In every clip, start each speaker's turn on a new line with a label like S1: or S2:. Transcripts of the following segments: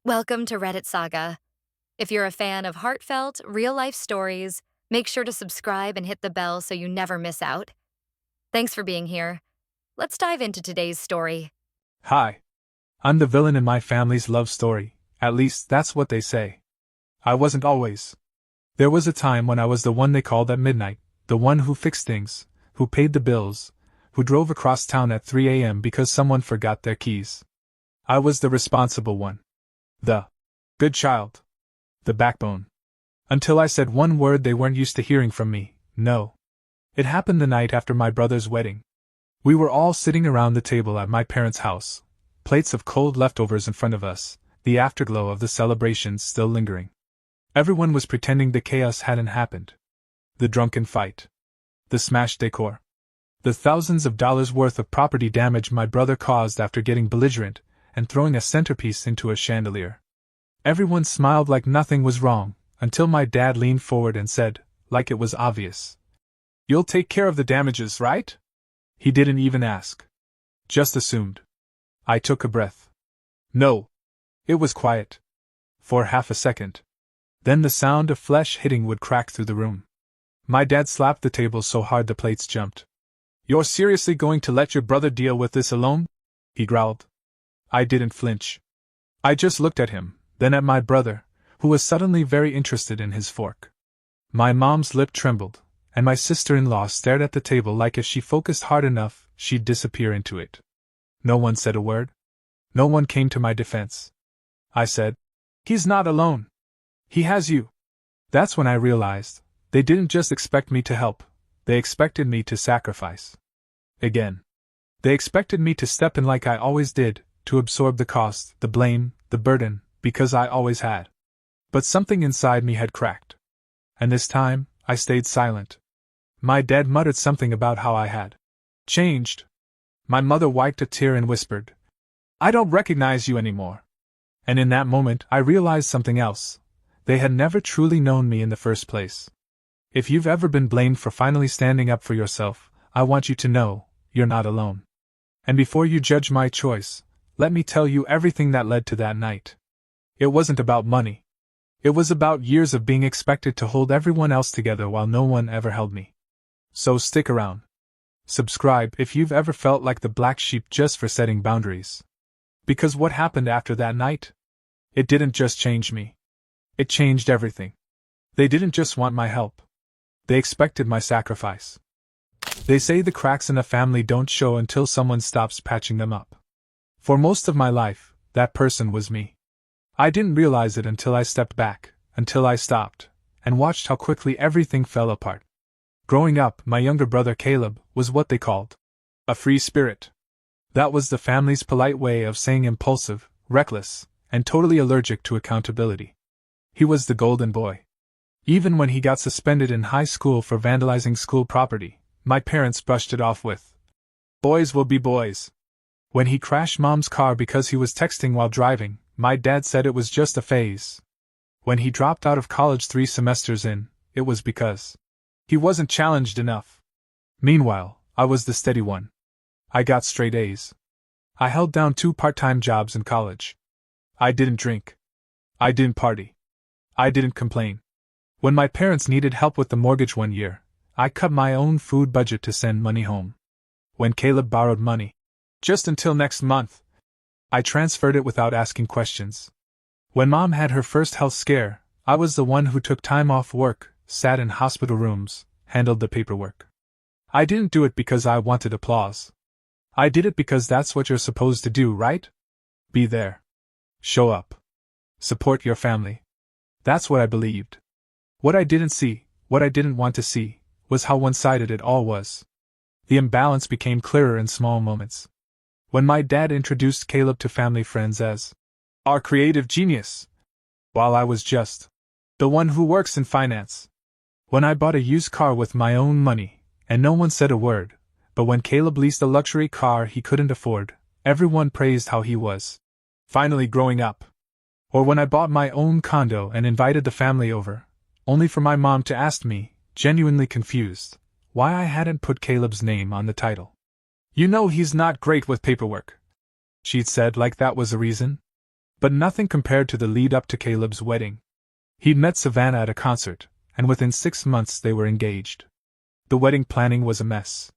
S1: Welcome to Reddit Saga. If you're a fan of heartfelt, real-life stories, make sure to subscribe and hit the bell so you never miss out. Thanks for being here. Let's dive into today's story.
S2: Hi. I'm the villain in my family's love story, at least that's what they say. I wasn't always. There was a time when I was the one they called at midnight, the one who fixed things, who paid the bills, who drove across town at 3 a.m. because someone forgot their keys. I was the responsible one. The good child. The backbone. Until I said one word they weren't used to hearing from me, no. It happened the night after my brother's wedding. We were all sitting around the table at my parents' house, plates of cold leftovers in front of us, the afterglow of the celebrations still lingering. Everyone was pretending the chaos hadn't happened. The drunken fight. The smashed decor. The thousands of dollars worth of property damage my brother caused after getting belligerent and throwing a centerpiece into a chandelier. Everyone smiled like nothing was wrong, until my dad leaned forward and said, like it was obvious, "You'll take care of the damages, right?" He didn't even ask. Just assumed. I took a breath. No. It was quiet. For half a second. Then the sound of flesh hitting would crack through the room. My dad slapped the table so hard the plates jumped. "You're seriously going to let your brother deal with this alone?" he growled. I didn't flinch. I just looked at him, then at my brother, who was suddenly very interested in his fork. My mom's lip trembled, and my sister-in-law stared at the table like if she focused hard enough, she'd disappear into it. No one said a word. No one came to my defense. I said, "He's not alone. He has you." That's when I realized, they didn't just expect me to help, they expected me to sacrifice. Again. They expected me to step in like I always did, to absorb the cost, the blame, the burden, because I always had. But something inside me had cracked. And this time, I stayed silent. My dad muttered something about how I had changed. My mother wiped a tear and whispered, "I don't recognize you anymore." And in that moment, I realized something else. They had never truly known me in the first place. If you've ever been blamed for finally standing up for yourself, I want you to know, you're not alone. And before you judge my choice, let me tell you everything that led to that night. It wasn't about money. It was about years of being expected to hold everyone else together while no one ever held me. So stick around. Subscribe if you've ever felt like the black sheep just for setting boundaries. Because what happened after that night? It didn't just change me. It changed everything. They didn't just want my help. They expected my sacrifice. They say the cracks in a family don't show until someone stops patching them up. For most of my life, that person was me. I didn't realize it until I stepped back, until I stopped, and watched how quickly everything fell apart. Growing up, my younger brother Caleb was what they called a free spirit. That was the family's polite way of saying impulsive, reckless, and totally allergic to accountability. He was the golden boy. Even when he got suspended in high school for vandalizing school property, my parents brushed it off with, "Boys will be boys." When he crashed Mom's car because he was texting while driving, my dad said it was just a phase. When he dropped out of college 3 semesters in, it was because he wasn't challenged enough. Meanwhile, I was the steady one. I got straight A's. I held down 2 part-time jobs in college. I didn't drink. I didn't party. I didn't complain. When my parents needed help with the mortgage one year, I cut my own food budget to send money home. When Caleb borrowed money, just until next month, I transferred it without asking questions. When Mom had her first health scare, I was the one who took time off work, sat in hospital rooms, handled the paperwork. I didn't do it because I wanted applause. I did it because that's what you're supposed to do, right? Be there. Show up. Support your family. That's what I believed. What I didn't see, what I didn't want to see, was how one-sided it all was. The imbalance became clearer in small moments. When my dad introduced Caleb to family friends as our creative genius, while I was just the one who works in finance. When I bought a used car with my own money, and no one said a word, but when Caleb leased a luxury car he couldn't afford, everyone praised how he was finally growing up. Or when I bought my own condo and invited the family over, only for my mom to ask me, genuinely confused, why I hadn't put Caleb's name on the title. "You know he's not great with paperwork," she'd said like that was a reason. But nothing compared to the lead up to Caleb's wedding. He'd met Savannah at a concert, and within 6 months they were engaged. The wedding planning was a mess.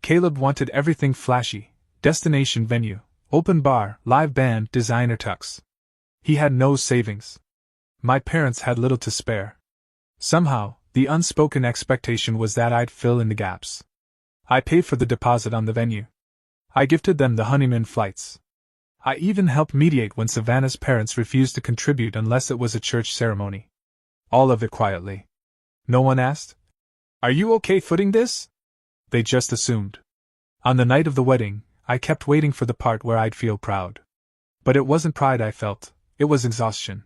S2: Caleb wanted everything flashy: destination venue, open bar, live band, designer tux. He had no savings. My parents had little to spare. Somehow, the unspoken expectation was that I'd fill in the gaps. I paid for the deposit on the venue. I gifted them the honeymoon flights. I even helped mediate when Savannah's parents refused to contribute unless it was a church ceremony. All of it quietly. No one asked, "Are you okay footing this?" They just assumed. On the night of the wedding, I kept waiting for the part where I'd feel proud. But it wasn't pride I felt, it was exhaustion.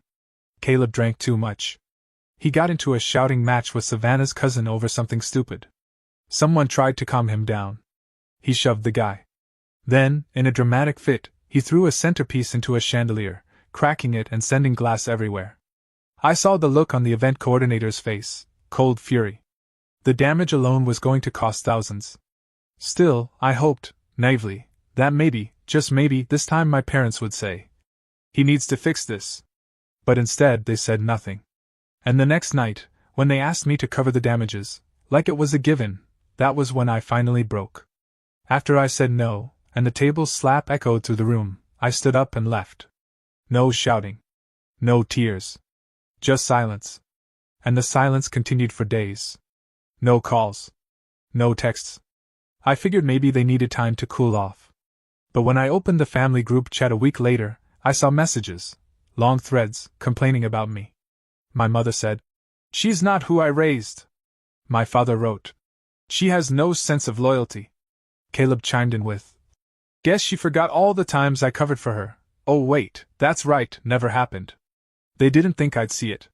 S2: Caleb drank too much. He got into a shouting match with Savannah's cousin over something stupid. Someone tried to calm him down. He shoved the guy. Then, in a dramatic fit, he threw a centerpiece into a chandelier, cracking it and sending glass everywhere. I saw the look on the event coordinator's face: cold fury. The damage alone was going to cost thousands. Still, I hoped, naively, that maybe, just maybe, this time my parents would say, "He needs to fix this." But instead they said nothing. And the next night, when they asked me to cover the damages, like it was a given, that was when I finally broke. After I said no, and the table's slap echoed through the room, I stood up and left. No shouting. No tears. Just silence. And the silence continued for days. No calls. No texts. I figured maybe they needed time to cool off. But when I opened the family group chat a week later, I saw messages, long threads, complaining about me. My mother said, "She's not who I raised." My father wrote, "She has no sense of loyalty." Caleb chimed in with, "Guess she forgot all the times I covered for her." Oh wait, that's right, never happened. They didn't think I'd see it.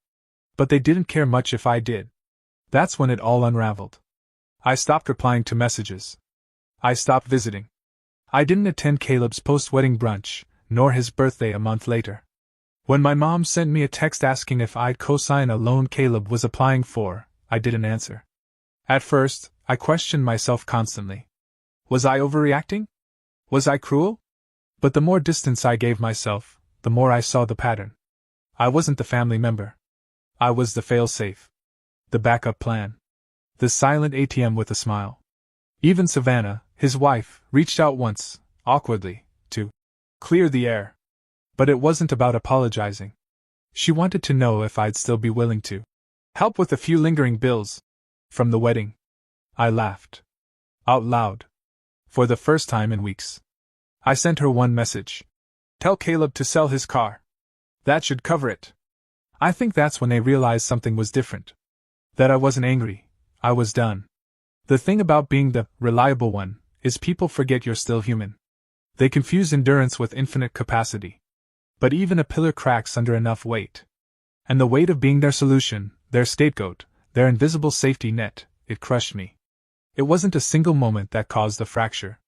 S2: But they didn't care much if I did. That's when it all unraveled. I stopped replying to messages. I stopped visiting. I didn't attend Caleb's post-wedding brunch, nor his birthday a month later. When my mom sent me a text asking if I'd co-sign a loan Caleb was applying for, I didn't answer. At first, I questioned myself constantly. Was I overreacting? Was I cruel? But the more distance I gave myself, the more I saw the pattern. I wasn't the family member. I was the fail-safe. The backup plan. The silent ATM with a smile. Even Savannah, his wife, reached out once, awkwardly, to clear the air. But it wasn't about apologizing. She wanted to know if I'd still be willing to help with a few lingering bills from the wedding. I laughed. Out loud. For the first time in weeks. I sent her one message. "Tell Caleb to sell his car. That should cover it." I think that's when they realized something was different. That I wasn't angry. I was done. The thing about being the reliable one is people forget you're still human. They confuse endurance with infinite capacity. But even a pillar cracks under enough weight. And the weight of being their solution, their scapegoat, their invisible safety net, it crushed me. It wasn't a single moment that caused the fracture.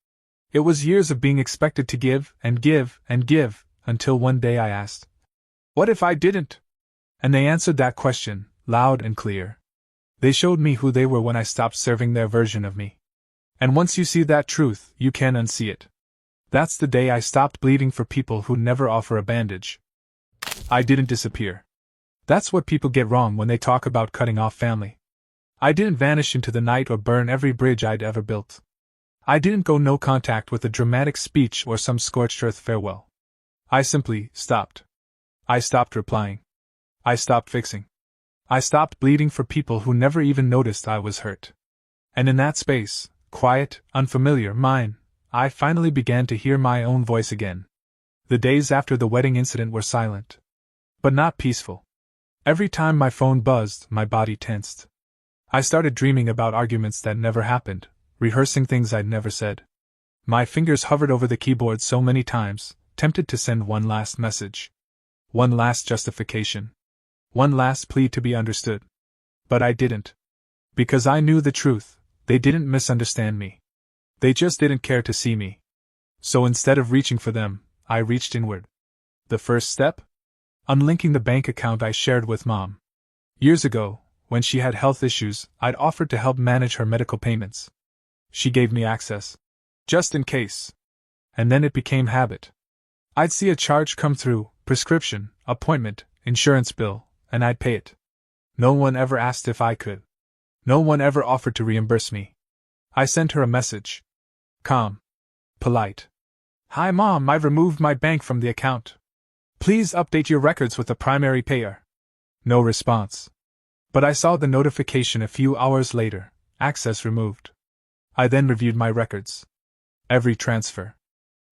S2: It was years of being expected to give and give and give, until one day I asked, "What if I didn't?" And they answered that question, loud and clear. They showed me who they were when I stopped serving their version of me. And once you see that truth, you can't unsee it. That's the day I stopped bleeding for people who never offer a bandage. I didn't disappear. That's what people get wrong when they talk about cutting off family. I didn't vanish into the night or burn every bridge I'd ever built. I didn't go no contact with a dramatic speech or some scorched earth farewell. I simply stopped. I stopped replying. I stopped fixing. I stopped bleeding for people who never even noticed I was hurt. And in that space, quiet, unfamiliar, mine, I finally began to hear my own voice again. The days after the wedding incident were silent. But not peaceful. Every time my phone buzzed, my body tensed. I started dreaming about arguments that never happened, rehearsing things I'd never said. My fingers hovered over the keyboard so many times, tempted to send one last message. One last justification. One last plea to be understood. But I didn't. Because I knew the truth, they didn't misunderstand me. They just didn't care to see me. So instead of reaching for them, I reached inward. The first step? Unlinking the bank account I shared with Mom. Years ago, when she had health issues, I'd offered to help manage her medical payments. She gave me access. Just in case. And then it became habit. I'd see a charge come through, prescription, appointment, insurance bill, and I'd pay it. No one ever asked if I could. No one ever offered to reimburse me. I sent her a message. Calm. Polite. Hi Mom, I've removed my bank from the account. Please update your records with the primary payer. No response. But I saw the notification a few hours later, access removed. I then reviewed my records. Every transfer.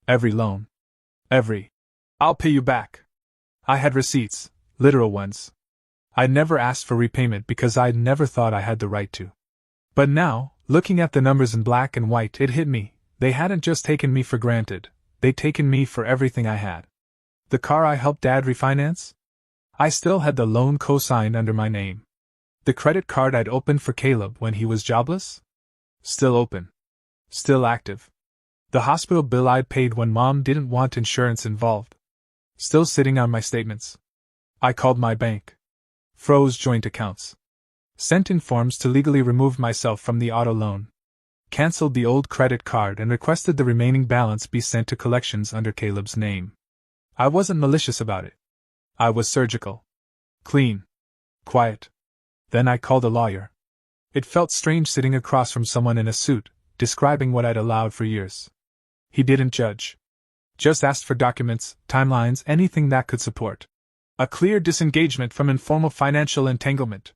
S2: Every loan. Every. I'll pay you back. I had receipts, literal ones. I'd never asked for repayment because I'd never thought I had the right to. But now, looking at the numbers in black and white, it hit me. They hadn't just taken me for granted, they'd taken me for everything I had. The car I helped Dad refinance? I still had the loan co-signed under my name. The credit card I'd opened for Caleb when he was jobless? Still open. Still active. The hospital bill I'd paid when Mom didn't want insurance involved. Still sitting on my statements. I called my bank. Froze joint accounts. Sent in forms to legally remove myself from the auto loan. Cancelled the old credit card and requested the remaining balance be sent to collections under Caleb's name. I wasn't malicious about it. I was surgical. Clean. Quiet. Then I called a lawyer. It felt strange sitting across from someone in a suit, describing what I'd allowed for years. He didn't judge. Just asked for documents, timelines, anything that could support a clear disengagement from informal financial entanglement.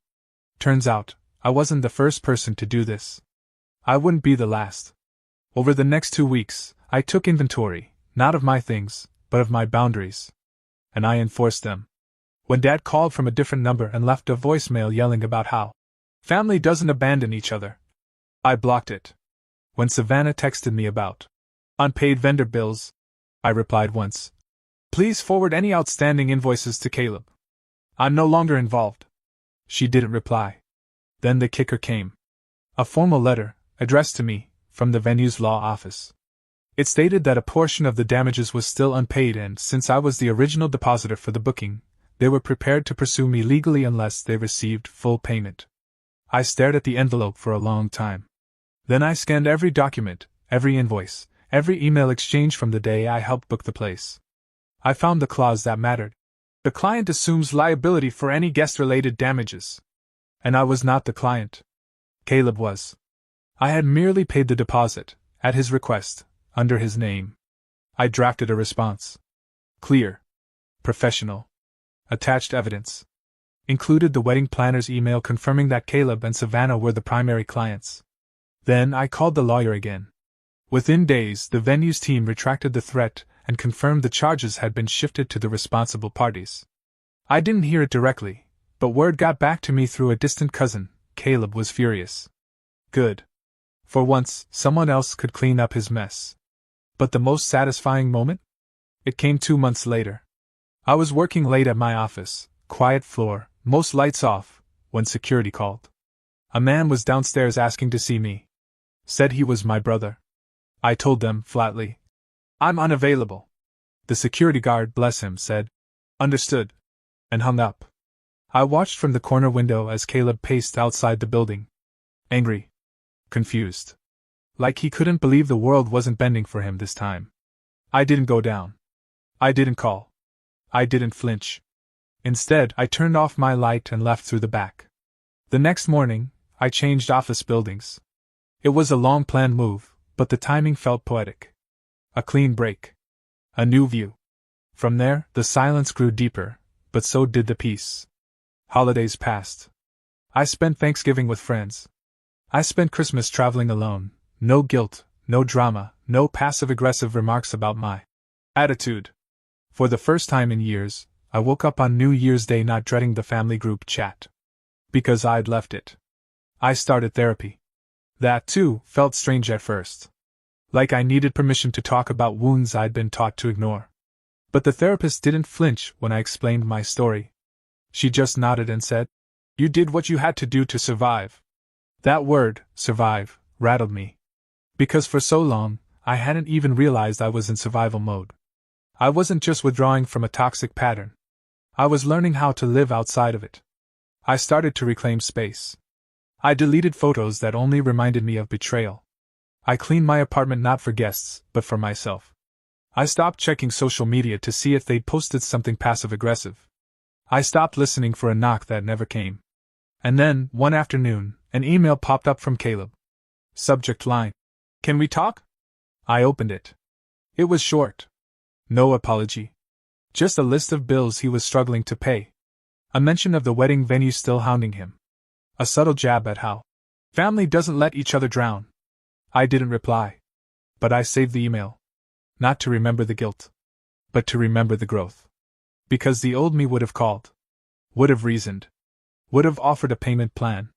S2: Turns out, I wasn't the first person to do this. I wouldn't be the last. Over the next 2 weeks, I took inventory, not of my things, but of my boundaries. And I enforced them. When Dad called from a different number and left a voicemail yelling about how family doesn't abandon each other, I blocked it. When Savannah texted me about unpaid vendor bills, I replied once, "Please forward any outstanding invoices to Caleb. I'm no longer involved." She didn't reply. Then the kicker came. A formal letter, addressed to me, from the venue's law office. It stated that a portion of the damages was still unpaid and, since I was the original depositor for the booking, they were prepared to pursue me legally unless they received full payment. I stared at the envelope for a long time. Then I scanned every document, every invoice, every email exchange from the day I helped book the place. I found the clause that mattered. The client assumes liability for any guest-related damages. And I was not the client. Caleb was. I had merely paid the deposit, at his request, under his name. I drafted a response. Clear. Professional. Attached evidence. Included the wedding planner's email confirming that Caleb and Savannah were the primary clients. Then I called the lawyer again. Within days, the venue's team retracted the threat and confirmed the charges had been shifted to the responsible parties. I didn't hear it directly, but word got back to me through a distant cousin. Caleb was furious. Good. For once, someone else could clean up his mess. But the most satisfying moment? It came 2 months later. I was working late at my office, quiet floor, most lights off, when security called. A man was downstairs asking to see me. Said he was my brother. I told them, flatly, "I'm unavailable." The security guard, bless him, said, "Understood," and hung up. I watched from the corner window as Caleb paced outside the building. Angry. Confused. Like he couldn't believe the world wasn't bending for him this time. I didn't go down. I didn't call. I didn't flinch. Instead, I turned off my light and left through the back. The next morning, I changed office buildings. It was a long-planned move, but the timing felt poetic. A clean break. A new view. From there, the silence grew deeper, but so did the peace. Holidays passed. I spent Thanksgiving with friends. I spent Christmas traveling alone. No guilt, no drama, no passive-aggressive remarks about my attitude. For the first time in years, I woke up on New Year's Day not dreading the family group chat. Because I'd left it. I started therapy. That, too, felt strange at first. Like I needed permission to talk about wounds I'd been taught to ignore. But the therapist didn't flinch when I explained my story. She just nodded and said, "You did what you had to do to survive." That word, survive, rattled me. Because for so long, I hadn't even realized I was in survival mode. I wasn't just withdrawing from a toxic pattern. I was learning how to live outside of it. I started to reclaim space. I deleted photos that only reminded me of betrayal. I cleaned my apartment not for guests, but for myself. I stopped checking social media to see if they'd posted something passive-aggressive. I stopped listening for a knock that never came. And then, one afternoon, an email popped up from Caleb. Subject line: "Can we talk?" I opened it. It was short. No apology. Just a list of bills he was struggling to pay. A mention of the wedding venue still hounding him. A subtle jab at how family doesn't let each other drown. I didn't reply. But I saved the email. Not to remember the guilt, but to remember the growth. Because the old me would have called, would have reasoned, would have offered a payment plan.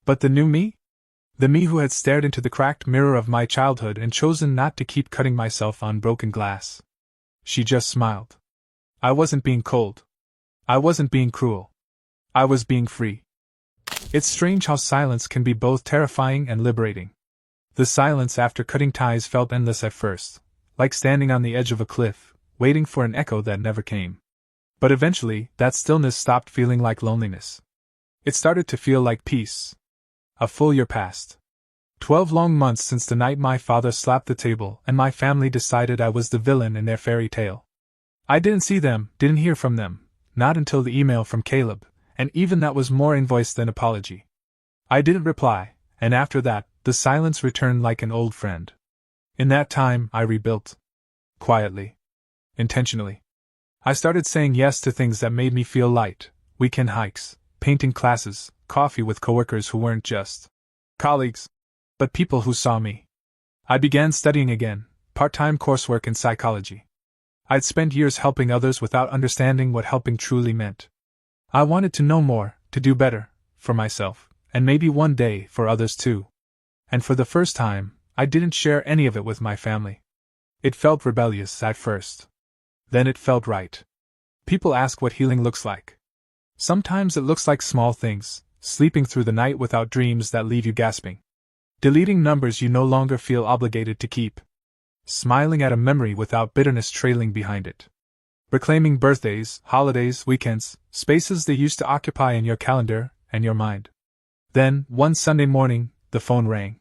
S2: But the new me? The me who had stared into the cracked mirror of my childhood and chosen not to keep cutting myself on broken glass. She just smiled. I wasn't being cold. I wasn't being cruel. I was being free. It's strange how silence can be both terrifying and liberating. The silence after cutting ties felt endless at first, like standing on the edge of a cliff, waiting for an echo that never came. But eventually, that stillness stopped feeling like loneliness. It started to feel like peace. A full year passed. 12 long months since the night my father slapped the table and my family decided I was the villain in their fairy tale. I didn't see them, didn't hear from them, not until the email from Caleb, and even that was more invoice than apology. I didn't reply, and after that, the silence returned like an old friend. In that time, I rebuilt. Quietly. Intentionally. I started saying yes to things that made me feel light: weekend hikes, painting classes, coffee with coworkers who weren't just colleagues, but people who saw me. I began studying again, part-time coursework in psychology. I'd spent years helping others without understanding what helping truly meant. I wanted to know more, to do better, for myself, and maybe one day for others too. And for the first time, I didn't share any of it with my family. It felt rebellious at first. Then it felt right. People ask what healing looks like. Sometimes it looks like small things: sleeping through the night without dreams that leave you gasping. Deleting numbers you no longer feel obligated to keep. Smiling at a memory without bitterness trailing behind it. Reclaiming birthdays, holidays, weekends, spaces they used to occupy in your calendar and your mind. Then, one Sunday morning, the phone rang.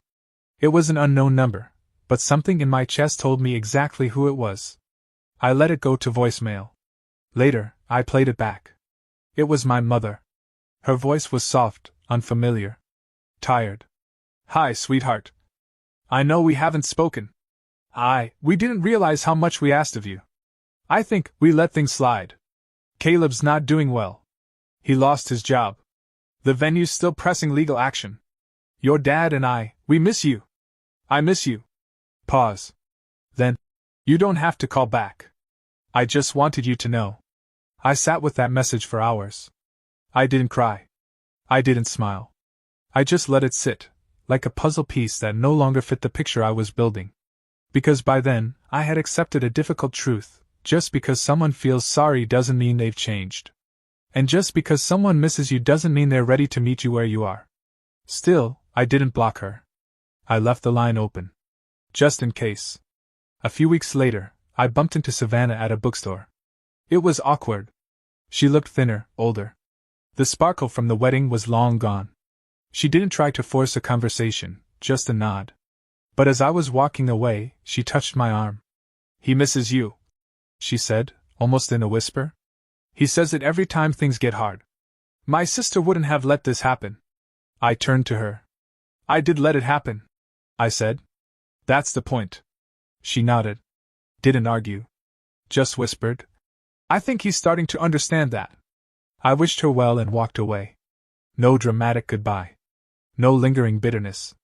S2: It was an unknown number, but something in my chest told me exactly who it was. I let it go to voicemail. Later, I played it back. It was my mother. Her voice was soft, unfamiliar. Tired. "Hi, sweetheart. I know we haven't spoken. We didn't realize how much we asked of you. I think we let things slide. Caleb's not doing well. He lost his job. The venue's still pressing legal action. Your dad and we miss you. I miss you." Pause. Then, "You don't have to call back. I just wanted you to know." I sat with that message for hours. I didn't cry. I didn't smile. I just let it sit, like a puzzle piece that no longer fit the picture I was building. Because by then, I had accepted a difficult truth: just because someone feels sorry doesn't mean they've changed. And just because someone misses you doesn't mean they're ready to meet you where you are. Still, I didn't block her. I left the line open. Just in case. A few weeks later, I bumped into Savannah at a bookstore. It was awkward. She looked thinner, older. The sparkle from the wedding was long gone. She didn't try to force a conversation, just a nod. But as I was walking away, she touched my arm. "He misses you," she said, almost in a whisper. "He says it every time things get hard. My sister wouldn't have let this happen." I turned to her. "I did let it happen," I said. "That's the point." She nodded. Didn't argue. Just whispered, "I think he's starting to understand that." I wished her well and walked away. No dramatic goodbye. No lingering bitterness.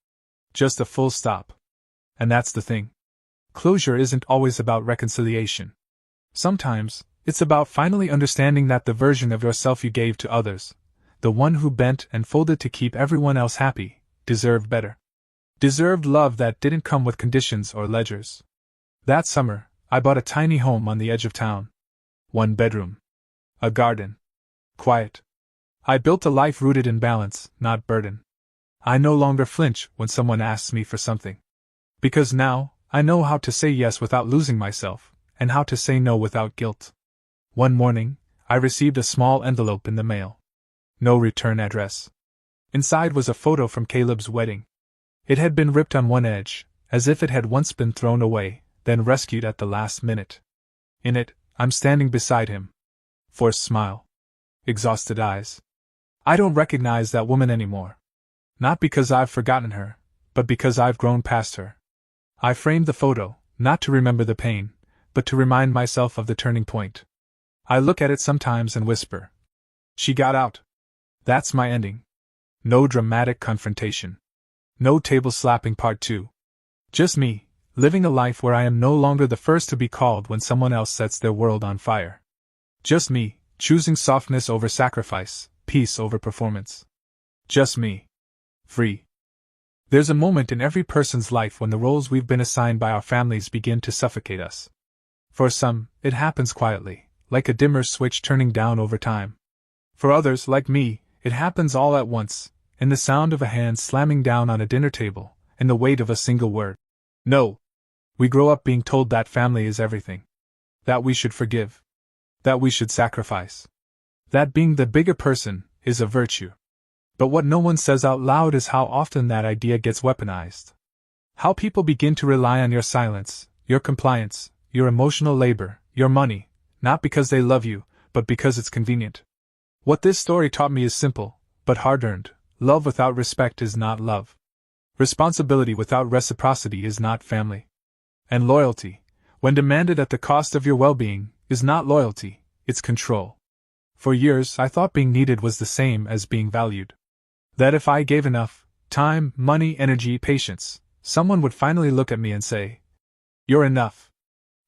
S2: Just a full stop. And that's the thing. Closure isn't always about reconciliation. Sometimes, it's about finally understanding that the version of yourself you gave to others, the one who bent and folded to keep everyone else happy, deserved better. Deserved love that didn't come with conditions or ledgers. That summer, I bought a tiny home on the edge of town. 1 bedroom. A garden. Quiet. I built a life rooted in balance, not burden. I no longer flinch when someone asks me for something. Because now, I know how to say yes without losing myself, and how to say no without guilt. One morning, I received a small envelope in the mail. No return address. Inside was a photo from Caleb's wedding. It had been ripped on one edge, as if it had once been thrown away, then rescued at the last minute. In it, I'm standing beside him. Forced smile. Exhausted eyes. I don't recognize that woman anymore. Not because I've forgotten her, but because I've grown past her. I framed the photo, not to remember the pain, but to remind myself of the turning point. I look at it sometimes and whisper. She got out. That's my ending. No dramatic confrontation. No table slapping part 2. Just me, living a life where I am no longer the first to be called when someone else sets their world on fire. Just me, choosing softness over sacrifice, peace over performance. Just me. Free. There's a moment in every person's life when the roles we've been assigned by our families begin to suffocate us. For some, it happens quietly, like a dimmer switch turning down over time. For others, like me, it happens all at once, in the sound of a hand slamming down on a dinner table, in the weight of a single word. No. We grow up being told that family is everything. That we should forgive. That we should sacrifice. That being the bigger person is a virtue. But what no one says out loud is how often that idea gets weaponized. How people begin to rely on your silence, your compliance, your emotional labor, your money, not because they love you, but because it's convenient. What this story taught me is simple, but hard-earned. Love without respect is not love. Responsibility without reciprocity is not family. And loyalty, when demanded at the cost of your well-being, is not loyalty, it's control. For years I thought being needed was the same as being valued. That if I gave enough time, money, energy, patience, someone would finally look at me and say, "You're enough."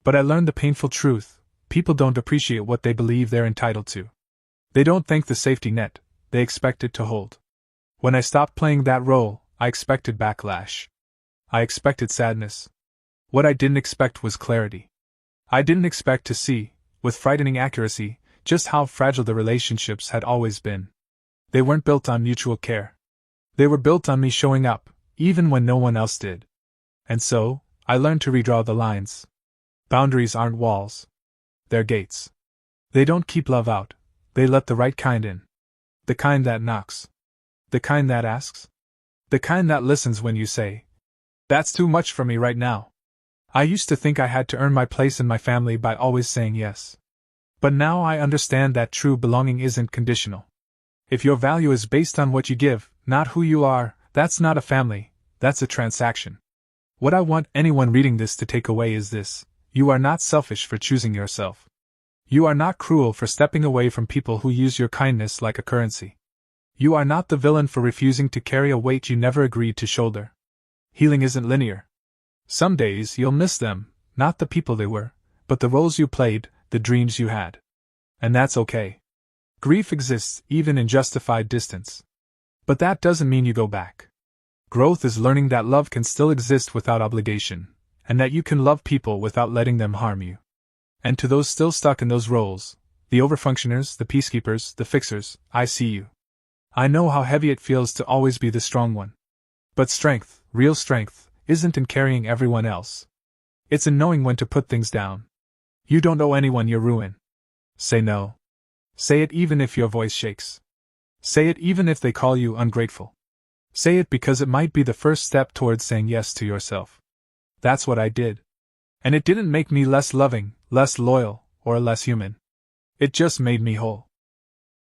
S2: But I learned the painful truth: people don't appreciate what they believe they're entitled to. They don't thank the safety net they expect it to hold. When I stopped playing that role, I expected backlash. I expected sadness. What I didn't expect was clarity. I didn't expect to see, with frightening accuracy, just how fragile the relationships had always been. They weren't built on mutual care. They were built on me showing up, even when no one else did. And so, I learned to redraw the lines. Boundaries aren't walls. They're gates. They don't keep love out, they let the right kind in. The kind that knocks. The kind that asks. The kind that listens when you say, "That's too much for me right now." I used to think I had to earn my place in my family by always saying yes. But now I understand that true belonging isn't conditional. If your value is based on what you give, not who you are, that's not a family, that's a transaction. What I want anyone reading this to take away is this: you are not selfish for choosing yourself. You are not cruel for stepping away from people who use your kindness like a currency. You are not the villain for refusing to carry a weight you never agreed to shoulder. Healing isn't linear. Some days you'll miss them, not the people they were, but the roles you played, the dreams you had. And that's okay. Grief exists even in justified distance. But that doesn't mean you go back. Growth is learning that love can still exist without obligation, and that you can love people without letting them harm you. And to those still stuck in those roles, the overfunctioners, the peacekeepers, the fixers, I see you. I know how heavy it feels to always be the strong one. But strength, real strength, isn't in carrying everyone else. It's in knowing when to put things down. You don't owe anyone your ruin. Say no. Say it even if your voice shakes. Say it even if they call you ungrateful. Say it because it might be the first step towards saying yes to yourself. That's what I did. And it didn't make me less loving, less loyal, or less human. It just made me whole.